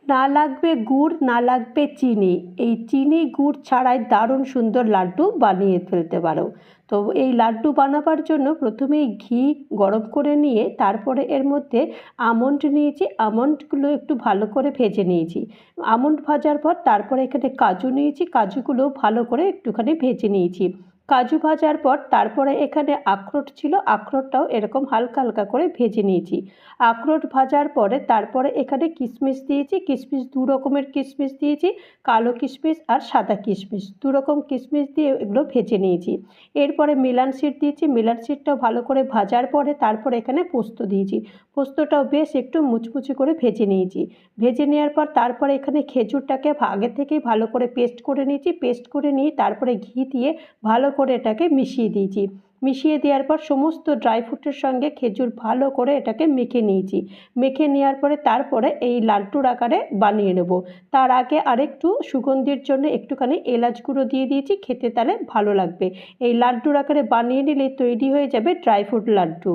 না লাগবে গুড়, না লাগবে চিনি। এই চিনি গুড় ছাড়াই দারুণ সুন্দর লাড্ডু বানিয়ে ফেলতে পারো। তো এই লাড্ডু বানাবার জন্য প্রথমেই ঘি গরম করে নিয়ে তারপরে এর মধ্যে আমন্ড নিয়েছি, আমন্ডগুলো একটু ভালো করে ভেজে নিয়েছি। আমন্ড ভাজার পর তারপরে এখানে কাজু নিয়েছি, কাজুগুলো ভালো করে একটুখানি ভেজে নিয়েছি। কাজু ভাজার পর তারপরে এখানে আখরোট ছিল, আখরোটটাও এরকম হালকা হালকা করে ভেজে নিয়েছি। আখরোট ভাজার পরে তারপরে এখানে কিশমিশ দিয়েছি, কিশমিশ দু রকমের কিশমিশ দিয়েছি, কালো কিশমিশ আর সাদা কিশমিশ, দু রকম কিশমিশ দিয়ে এগুলো ভেজে নিয়েছি। এরপরে মেলান সিড দিয়েছি, মেলান সিডটাও ভালো করে ভাজার পরে তারপরে এখানে পোস্ত দিয়েছি, পোস্তটাও বেশ একটু মুচমুচে করে ভেজে নিয়েছি। ভেজে নেওয়ার পর তারপরে এখানে খেজুরটাকে আগে থেকেই ভালো করে পেস্ট করে নিয়েছি, পেস্ট করে নিয়ে তারপরে ঘি দিয়ে ভালো করে এটাকে মিশিয়ে দিয়েছি। মিশিয়ে দেওয়ার পর সমস্ত ড্রাই ফ্রুটের সঙ্গে খেজুর ভালো করে এটাকে মেখে নিয়েছি। মেখে নেওয়ার পরে তারপরে এই লাড্ডুর আকারে বানিয়ে নেব। তার আগে আরেকটু সুগন্ধির জন্য একটুখানি এলাচ গুঁড়ো দিয়ে দিয়েছি, খেতে তাহলে ভালো লাগবে। এই লাড্ডুর আকারে বানিয়ে নিলে তৈরি হয়ে যাবে ড্রাই ফ্রুট লাড্ডু।